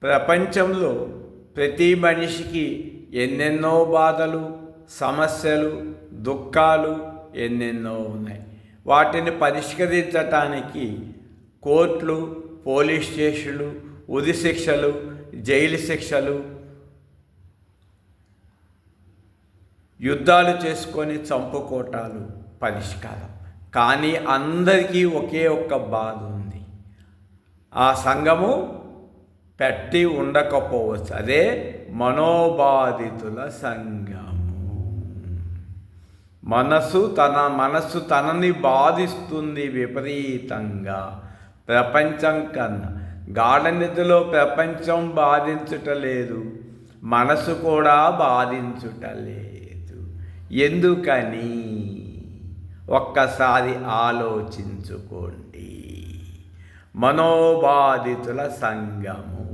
ప్రపంచంలో ప్రతి మనిషికి ఎన్నెన్నో బాధలు, సమస్యలు, దుఃఖాలు ఎన్నెన్నో ఉన్నాయి. వాటిని పరిష్కరించటానికి కోర్టులు, పోలీస్ స్టేషన్లు, ఉరి శిక్షలు, జైలు శిక్షలు, యుద్ధాలు చేసుకొని చంపుకోటాలు పరిష్కారం. కానీ అందరికీ ఒకే ఒక్క బాధ ఉంది. ఆ సంఘము పెట్టి ఉండకపోవచ్చు. అదే మనోబాధితుల సంఘము. మనస్సు తనని బాధిస్తుంది విపరీతంగా. ప్రపంచం కన్నా గాఢ నిద్రలో ప్రపంచం బాధించుటలేదు, మనసు కూడా బాధించుటలేదు. ఎందుకని ఒక్కసారి ఆలోచించుకోండి. మనోబాధితుల సంఘము